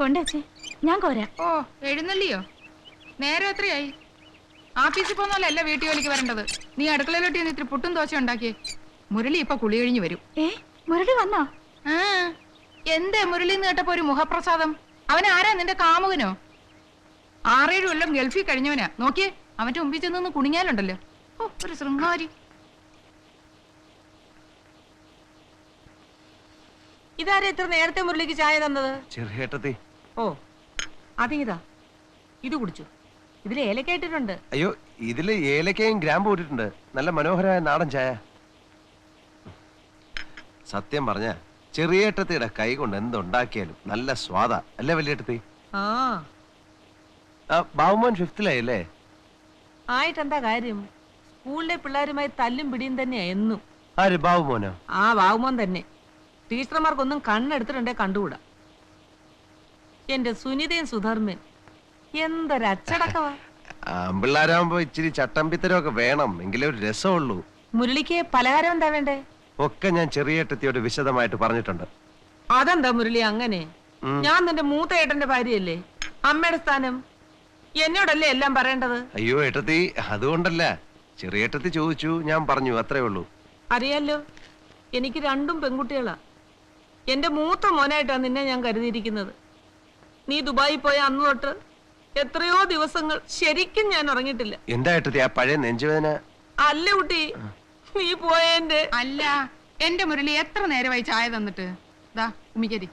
കൊണ്ടേച്ചേ, ഞാൻ കോരാം. ഓ, എഴുന്നള്ളിയോ? നേരെ എത്രയായി? ആഫീസിൽ പോന്നല്ല വീട്ടു ജോലിക്ക് വരേണ്ടത്. നീ അടുക്കളയിലോട്ട് ഇത്തിരി പുട്ടും ദോശ ഉണ്ടാക്കിയേ. മുരളി ഇപ്പൊ കുളി കഴിഞ്ഞു വരും. മുരളി വന്നോ? എന്തേ മുരളി എന്ന് കേട്ടപ്പോ ഒരു മുഖപ്രസാദം? അവനാരാ, നിന്റെ കാമുകനോ? 6-7 കൊല്ലം ഗൾഫിൽ കഴിഞ്ഞവനാ. നോക്കിയേ, അവന്റെ മുമ്പിൽ ചെന്ന് കുണിങ്ങാലുണ്ടല്ലോ. ഓ, ഒരു ശൃംഗാരി. ഇതാരാ ഇത്ര നേരത്തെ മുരളിക്ക് ചായ തന്നത്? ചെറിയേട്ടത്തി. ഓ, അതിതാ, ഇത് കുടിച്ചു. ഇതിൽ ഏലക്ക ഇട്ടിട്ടുണ്ട്. അയ്യോ, ഇതില് ഏലക്കയും ഗ്രാമ്പും ഇട്ടിട്ടുണ്ട്. നല്ല മനോഹരമായ നാടൻ ചായ. സത്യം പറഞ്ഞ ചെറിയേട്ടത്തിയുടെ കൈ കൊണ്ട് എന്തുണ്ടാക്കിയാലും നല്ല സ്വാദാ അല്ലേ വലിയേട്ടത്തി? ബാബുമോൻ 5th-ലായല്ലേ? ആയിട്ടെന്താ കാര്യം? സ്കൂളിലെ പിള്ളേരുമായി തല്ലും പിടിയും തന്നെയാ എന്നും. ആര്, ബാബുമോനോ? ആ, ബാബുമോൻ തന്നെ. ടീച്ചർമാർക്കൊന്നും കണ്ണെടുത്തിട്ടുണ്ടേ കണ്ടുകൂടാ. എന്റെ സുനിതയും സുധർമ്മൻ എന്തൊരച്ചടക്കവാ. പിള്ളേരാകുമ്പോ ഇച്ചിരി ചട്ടമ്പിത്തരമൊക്കെ വേണം, എങ്കിലേ ഒരു രസമുള്ളൂ. മുരളിക്ക് പലഹാരം എന്താ വേണ്ടേ? ഒക്കെ ഞാൻ ചെറിയേട്ടത്തിയോട് വിശദമായിട്ട് പറഞ്ഞിട്ടുണ്ട്. അതെന്താ മുരളി അങ്ങനെ? ഞാൻ നിന്റെ മൂത്ത ഏട്ടന്റെ ഭാര്യയല്ലേ? അമ്മയുടെ സ്ഥാനം എന്നോടല്ലേ എല്ലാം പറയേണ്ടത്? അയ്യോ ഏട്ടത്തി, അതുകൊണ്ടല്ല. ചെറിയേട്ടത്തി ചോദിച്ചു, ഞാൻ പറഞ്ഞു, അത്രേ ഉള്ളൂ. അറിയാലോ, എനിക്ക് 2 പെൺകുട്ടികളാ. എന്റെ മൂത്ത മോനായിട്ടാണ് നിന്നെ ഞാൻ കരുതിയിരിക്കുന്നത്. നീ ദുബായിൽ പോയ അന്ന് തൊട്ട് എത്രയോ ദിവസങ്ങൾ ശരിക്കും ഞാൻ ഉറങ്ങിയിട്ടില്ല. എന്താ ഏട്ടത്തി ആ പഴയ നെഞ്ചുവേദന? അല്ല കുട്ടി, നീ പോയെന്റെ. അല്ല, എന്റെ മുരളി എത്ര നേരമായി ചായ തന്നിട്ട്? ഉമിക്കരി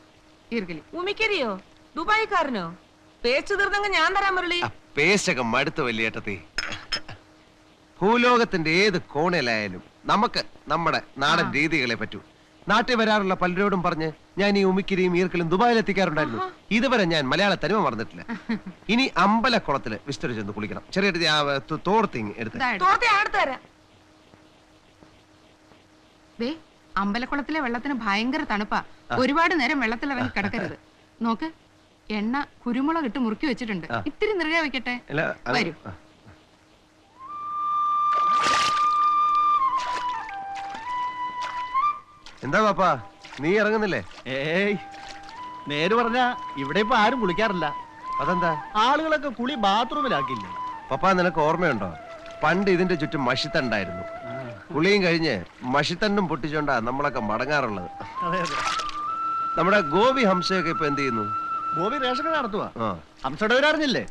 ഈർക്കലി. ഉമിക്കരിയോ? ദുബായിക്കാരനോ? പേച്ചു തീർന്നെങ്കിൽ ഞാൻ തരാം മുരളി. പേശൊക്കെ മടുത്തു വലിയേട്ടത്തി. ഭൂലോകത്തിന്റെ ഏത് കോണിലായാലും നമുക്ക് നമ്മുടെ നാടൻ രീതികളെ പറ്റൂ. നാട്ടിൽ വരാറുള്ള പലരോടും പറഞ്ഞ് ഞാൻ ഈ ഉമിക്കിരിയും ഈർക്കലും ദുബായിൽ എത്തിക്കാറുണ്ടായിരുന്നു. ഇതുവരെ ഞാൻ മലയാള തനിമ മറന്നിട്ടില്ല. ഇനി അമ്പലക്കുളത്തില് വിസ്തരിച്ച് ചെന്ന് കുളിക്കണം. ചെറിയ തോർത്തിങ് എടുത്ത് അമ്പലക്കുളത്തിലെ വെള്ളത്തിന് ഭയങ്കര തണുപ്പാ. ഒരുപാട് നേരം വെള്ളത്തിൽ ഇറങ്ങി കിടക്കരുത്. നോക്ക്, എണ്ണ കുരുമുളക് ഇട്ട് മുറുക്കി വെച്ചിട്ടുണ്ട്. ഇത്തിരി നിറയെ വെക്കട്ടെ. വരൂ. എന്താ പാപ്പാ, നീ ഇറങ്ങുന്നില്ലേ? ഏയ്, നേര് പറഞ്ഞ ഇവിടെ ഇപ്പൊ ആരും കുളിക്കാറില്ല. അതെന്താ? ആളുകളൊക്കെ കുളി ബാത്റൂമിലാക്കില്ലേ. പപ്പാ, നിനക്ക് ഓർമ്മയുണ്ടോ, പണ്ട് ഇതിന്റെ ചുറ്റും മഷിത്തണ്ടായിരുന്നു. കുളിയും കഴിഞ്ഞ് മഷിത്തണ്ടും പൊട്ടിച്ചോണ്ടാ നമ്മളൊക്കെ മടങ്ങാറുള്ളത്. നമ്മുടെ ഗോപി ഹംസയൊക്കെ ഇപ്പൊ എന്ത് ചെയ്യുന്നു? ഗോപി റേഷൻ കട നടത്തുവാ. ഹംസയുടെ അറിഞ്ഞില്ലേ?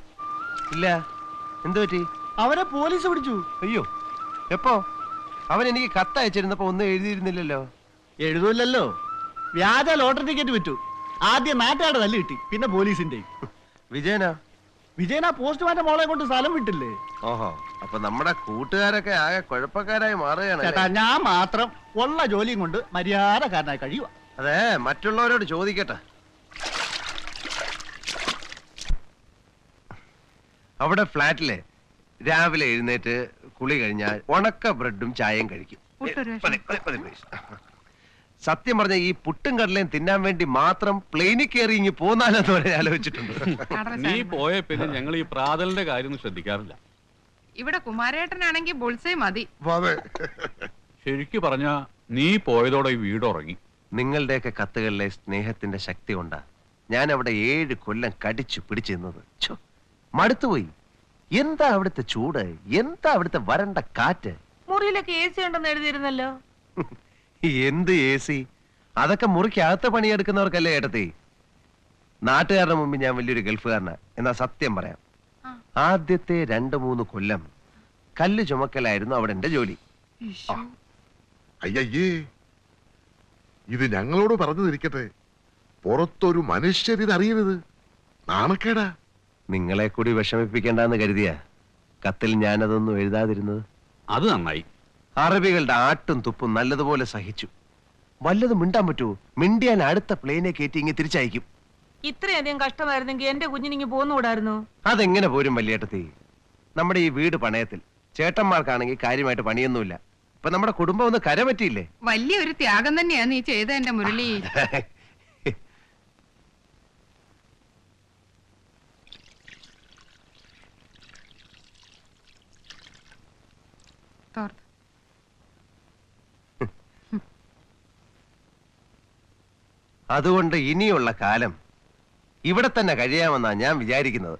ഇല്ല. എന്തു പറ്റി? അവരെ പോലീസ് പിടിച്ചു. അയ്യോ, എപ്പോ? അവൻ എനിക്ക് കത്തയച്ചിരുന്നപ്പോ ഒന്നും എഴുതിയിരുന്നില്ലല്ലോ. എഴുതൂല്ലല്ലോ, വ്യാജ ലോട്ടറി ടിക്കറ്റ് വിറ്റു. ആദ്യം നാട്ടുകാരുടെ തല്ല് കിട്ടി, പിന്നെ പോലീസിന്റെ. വിജയനാ പോസ്റ്റ്മാന്റെ മോളെ കൊണ്ട് സ്ഥലം വിട്ടില്ലേ? ഓഹോ, അപ്പൊ നമ്മുടെ കൂട്ടുകാരൊക്കെ ആകെ കുഴപ്പക്കാരായി മാറുകയാണ്. ചേട്ടാ, ഞാൻ മാത്രം ഉള്ള ജോലിയും കൊണ്ട് മര്യാദക്കാരനായി കഴിയുക. അതെ, മറ്റുള്ളവരോട് ചോദിക്കട്ടെ. അവിടെ ഫ്ലാറ്റില് രാവിലെ എഴുന്നേറ്റ് കുളി കഴിഞ്ഞാൽ ഉണക്ക ബ്രെഡും ചായയും കഴിക്കും. സത്യം പറഞ്ഞ ഈ പുട്ടും കടലയും തിന്നാൻ വേണ്ടി മാത്രം പ്ലെയിനിൽ കയറി ഇങ്ങി പോന്നാലെന്ന് വരെ ആലോചിച്ചിട്ടുണ്ട്. നീ പോയ പിന്നെ ഞങ്ങൾ ഈ പ്രാതലിന്റെ കാര്യം ശ്രദ്ധിക്കാറില്ല. ഇവിടെ കുമാരേട്ടനാണെങ്കിൽ ബുൾസേ മതി. ശരിക്കു പറഞ്ഞ നീ പോയതോടെ ഈ വീട് ഉറങ്ങി. നിങ്ങളുടെയൊക്കെ കത്തുകളിലെ സ്നേഹത്തിന്റെ ശക്തി കൊണ്ടാ ഞാൻ അവിടെ 7 കൊല്ലം കടിച്ചു പിടിച്ചിരുന്നത്. മടുത്തുപോയി. എന്താ അവിടുത്തെ ചൂട്, എന്താ അവിടുത്തെ വരണ്ട കാറ്റ്. മുറിയിലൊക്കെ AC ഉണ്ടെന്ന് എഴുതിയിരുന്നല്ലോ. എന്ത് AC? അതൊക്കെ മുറിക്കകത്ത് പണിയെടുക്കുന്നവർക്കല്ലേ ഏട്ടത്തി. നാട്ടുകാരുടെ മുമ്പ് ഞാൻ വലിയൊരു ഗൾഫുകാരനാ. എന്നാ സത്യം പറയാം, ആദ്യത്തെ 2-3 കൊല്ലം കല്ല് ചുമക്കലായിരുന്നു അവിടെ എന്റെ ജോലി. അയ്യേ, ഇത് ഞങ്ങളോട് പറഞ്ഞു തിരിക്കട്ടെ. പുറത്തൊരു മനുഷ്യരിത് അറിയരുത്. നാണക്കേടാ. നിങ്ങളെ കൂടി വിഷമിപ്പിക്കേണ്ടെന്ന് കരുതിയ കത്തിൽ ഞാനതൊന്നും എഴുതാതിരുന്നത്. അത് നന്നായി. അറബികളുടെ ആട്ടും തുപ്പും നല്ലതുപോലെ സഹിച്ചു. വല്ലതും മിണ്ടാൻ പറ്റുമോ? മിണ്ടിയാൻ അടുത്ത പ്ലെയിനെ കയറ്റി ഇങ്ങ് തിരിച്ചയക്കും. ഇത്രയധികം കഷ്ടമായിരുന്നെങ്കിൽ എന്റെ കുഞ്ഞിനിങ്ങ് പോന്നുകൂടായിരുന്നു. അതെങ്ങനെ പോരും വല്യേട്ടത്തി? നമ്മുടെ ഈ വീട് പണയത്തിൽ. ചേട്ടന്മാർക്കാണെങ്കിൽ കാര്യമായിട്ട് പണിയൊന്നുമില്ല. ഇപ്പൊ നമ്മുടെ കുടുംബം ഒന്ന് കരപറ്റിയില്ലേ? വലിയൊരു ത്യാഗം തന്നെയാ നീ ചെയ്ത എന്റെ മുരളി. അതുകൊണ്ട് ഇനിയുള്ള കാലം ഇവിടെ തന്നെ കഴിയാമെന്നാ ഞാൻ വിചാരിക്കുന്നത്.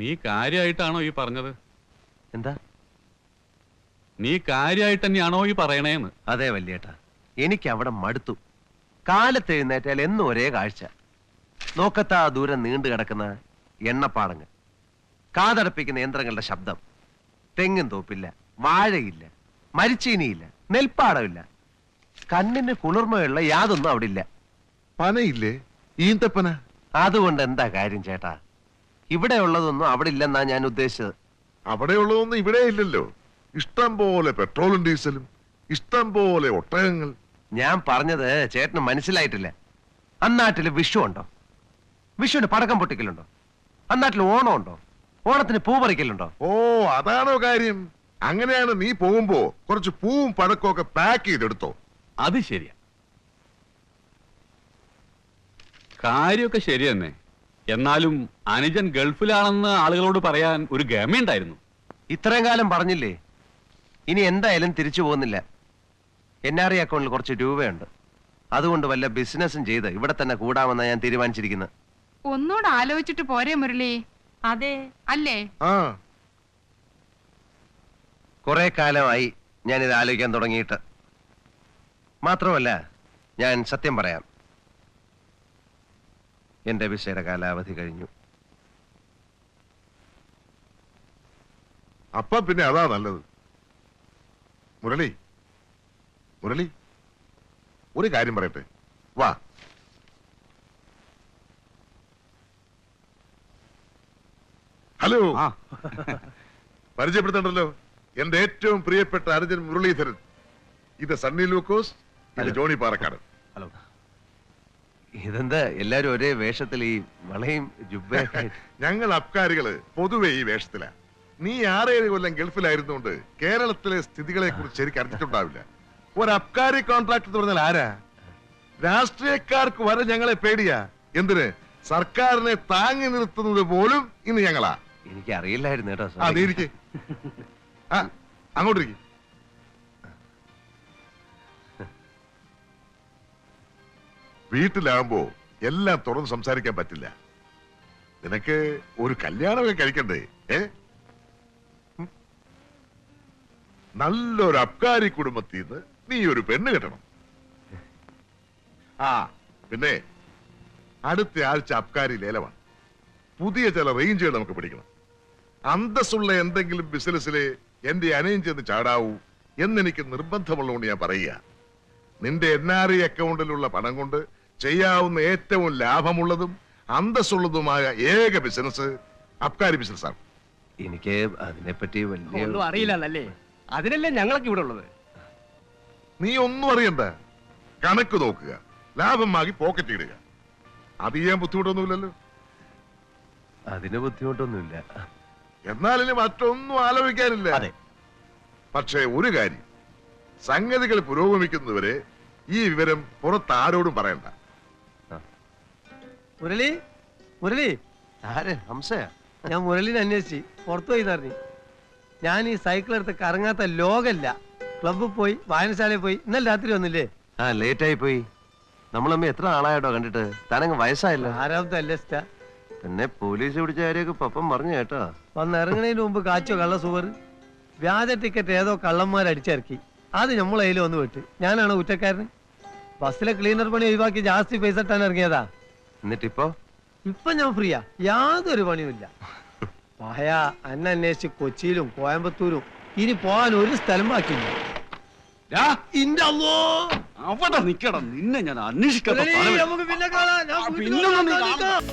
നീ കാര്യമായിട്ടാണോ ഈ പറഞ്ഞത്? എന്താ? നീ കാര്യമായിട്ട് തന്നെയാണോ ഈ പറയണേന്ന്? അതെ വല്യേട്ടാ, എനിക്ക് അവിടെ മടുത്തു. കാലത്ത് എഴുന്നേറ്റാൽ എന്നും ഒരേ കാഴ്ച. നോക്കത്താ ദൂരം നീണ്ടു കിടക്കുന്ന എണ്ണപ്പാടങ്ങൾ, കാതടപ്പിക്കുന്ന യന്ത്രങ്ങളുടെ ശബ്ദം, തെങ്ങും തോപ്പില്ല, വാഴയില്ല, മരിച്ചീനിയില്ല, നെൽപ്പാടമില്ല, കണ്ണിന് കുളിർമയുള്ള യാതൊന്നും അവിടെ ഇല്ല. പനയില്ലേ? ഈന്തപ്പന. അതുകൊണ്ട് എന്താ കാര്യം ചേട്ടാ? ഇവിടെ ഉള്ളതൊന്നും അവിടെ ഇല്ലെന്നാ ഞാൻ ഉദ്ദേശിച്ചത്. അവിടെയുള്ളതൊന്നും ഇവിടെ ഇല്ലല്ലോ. ഇഷ്ടം പോലെ പെട്രോളും ഡീസലും, ഇഷ്ടം പോലെ ഒട്ടകങ്ങൾ. ഞാൻ പറഞ്ഞത് ചേട്ടന് മനസ്സിലായിട്ടില്ല. അന്നാട്ടില് വിഷു ഉണ്ടോ? വിഷുവിന് പടക്കം പൊട്ടിക്കലുണ്ടോ? അന്നാട്ടിൽ ഓണം ഉണ്ടോ? ഓണത്തിന് പൂ പറിക്കലുണ്ടോ? ഓ, അതാണോ കാര്യം? അങ്ങനെയാണ് നീ പോകുമ്പോ കുറച്ച് പൂവും പഴക്കവും ഒക്കെ പാക്ക് ചെയ്തെടുത്തോ. അത് ശരിയാ, കാര്യമൊക്കെ ശരി തന്നെ. എന്നാലും അനുജൻ ഗൾഫിലാണെന്ന് ആളുകളോട് പറയാൻ ഒരു ഗമയുണ്ടായിരുന്നു. ഇത്രയും കാലം പറഞ്ഞില്ലേ? ഇനി എന്തായാലും തിരിച്ചു പോകുന്നില്ല. NRI അക്കൗണ്ടിൽ കുറച്ച് രൂപയുണ്ട്. അതുകൊണ്ട് വല്ല ബിസിനസ്സും ചെയ്ത് ഇവിടെ തന്നെ കൂടാമെന്നാ ഞാൻ തീരുമാനിച്ചിരിക്കുന്നത്. ഒന്നുകൂടെ ആലോചിച്ചിട്ട് പോരെ മുരളി? അതെ, അല്ലേ? ആ, കുറെ കാലമായി ഞാനിത് ആലോചിക്കാൻ തുടങ്ങിയിട്ട്. മാത്രമല്ല, ഞാൻ സത്യം പറയാം, എന്റെ വിസയുടെ കാലാവധി കഴിഞ്ഞു. അപ്പൊ പിന്നെ അതാ നല്ലത്. മുരളി, മുരളി, ഒരു കാര്യം പറയട്ടെ, വാ. ഹലോ, പരിചയപ്പെടുത്തണ്ടല്ലോ, എന്റെ ഏറ്റവും പ്രിയപ്പെട്ട അനുജൻ മുരളീധരൻ. ഇത് സണ്ണി ലൂക്കോസ്, ഇത് ജോണി പാറക്കാട്. ഹലോ. ഇതെന്താ എല്ലാരും ഒരേ വേഷത്തിൽ, ഈ വളയും ജുബ്ബയൊക്കെ? ഞങ്ങൾ അബ്കാരികള് പൊതുവെ ഈ വേഷത്തിലാ. നീ 6-7 കൊല്ലം ഗൾഫിലായിരുന്നുകൊണ്ട് കേരളത്തിലെ സ്ഥിതികളെ കുറിച്ച് ശരിക്കും അറിഞ്ഞിട്ടുണ്ടാവില്ല. ഒരു അബ്കാരി കോൺട്രാക്ട് എന്ന് പറഞ്ഞാൽ ആരാ? രാഷ്ട്രീയക്കാർക്ക് വരെ ഞങ്ങളെ പേടിയാ. എന്തിന്? സർക്കാരിനെ താങ്ങി നിർത്തുന്നത് പോലും ഇന്ന് ഞങ്ങളാ. എനിക്ക് അറിയില്ലായിരുന്നു കേട്ടോ. ആ, നീ ഇരിക്ക്. ആ, അങ്ങോട്ടിരിക്കും. വീട്ടിലാകുമ്പോ എല്ലാം തുറന്ന് സംസാരിക്കാൻ പറ്റില്ല. നിനക്ക് ഒരു കല്യാണമൊക്കെ കഴിക്കണ്ടേ? നല്ലൊരു അബ്കാരി കുടുംബത്തിൽ നിന്ന് നീ ഒരു പെണ്ണ് കെട്ടണം. ആ, പിന്നെ അടുത്ത ആഴ്ച അബ്കാരി ലേലമാണ്. പുതിയ ചില റേഞ്ചുകൾ നമുക്ക് പിടിക്കണം. അന്തസ്സുള്ള എന്തെങ്കിലും ബിസിനസ്സിലെ എന്റെ അനയം ചെന്ന് ചാടാവൂ എന്നെനിക്ക് നിർബന്ധമുള്ളതുകൊണ്ട് ഞാൻ പറയുക. നിന്റെ NRI അക്കൗണ്ടിലുള്ള പണം കൊണ്ട് ചെയ്യാവുന്ന ഏറ്റവും ലാഭമുള്ളതും അന്തസ്സുള്ളതുമായ ഏക ബിസിനസ് അബ്കാരി ബിസിനസ്സാണ്. എനിക്ക് അതിനെപ്പറ്റി വലിയ ഒന്നും അറിയില്ലല്ലേ, അതിനല്ലേ ഞങ്ങളൊക്കെ ഇവിടെ ഉള്ളത്. നീ ഒന്നും അറിയണ്ട, കണക്ക് നോക്കുക, ലാഭമാക്കി പോക്കറ്റ് ഇടുക. അത് ചെയ്യാൻ ബുദ്ധിമുട്ടൊന്നുമില്ലല്ലോ. അതിന് ബുദ്ധിമുട്ടൊന്നുമില്ല. എന്നാലും മറ്റൊന്നും ആലോചിക്കാനില്ല. പക്ഷേ ഒരു കാര്യം, സംഗതികൾ പുരോഗമിക്കുന്നവരെ ഈ വിവരം പുറത്ത് ആരോടും പറയണ്ട. മുരളി, മുരളി, ആര്? ഹംസയാ? ഞാൻ മുരളിനെ അന്വേഷിച്ച് പുറത്തു പോയി അറിഞ്ഞു. ഞാൻ ഈ സൈക്കിൾ എടുത്ത് കറങ്ങാത്ത ലോകല്ല. ക്ലബ്ബിൽ പോയി, വായനശാലയിൽ പോയി. ഇന്നലെ രാത്രി വന്നില്ലേ? ആ, ലേറ്റ് ആയി പോയി. നമ്മളമ്മ എത്ര ആളായിട്ടോ കണ്ടിട്ട്. താനങ്ങ് വയസ്സായല്ലോ. ആരാമത്തെ അല്ലസ്റ്റ. പിന്നെ പോലീസ് പിടിച്ച കാര്യമൊക്കെ പപ്പം പറഞ്ഞു കേട്ടോ. വന്ന് ഇറങ്ങുന്നതിന് മുമ്പ് കാച്ചോ കള്ള സുവർ. വ്യാജ ടിക്കറ്റ് ഏതോ കള്ളന്മാർ അടിച്ചിറക്കി. അത് നമ്മളെ കയ്യിൽ വന്ന് വിട്ട്. ഞാനാണ് കുറ്റക്കാരൻ. ബസ്സിലെ ക്ലീനർ പണി ഒഴിവാക്കി ജാസ്തി പൈസ ഇട്ടാൻ ഇറങ്ങിയതാ. എന്നിട്ടിപ്പോ? ഇപ്പൊ ഞാൻ ഫ്രീയാ, യാതൊരു പണിയുമില്ല. പായ അന്നെ അന്വേഷിച്ച് കൊച്ചിയിലും കോയമ്പത്തൂരും ഇനി പോകാൻ ഒരു സ്ഥലം ബാക്കിയില്ല. അവിടെ നിക്കണം, നിന്നെ ഞാൻ അന്വേഷിക്കാം. നമുക്ക് പിന്നെ കാണാം. ഞാൻ വീട്ടിൽ വന്ന് കാണാം.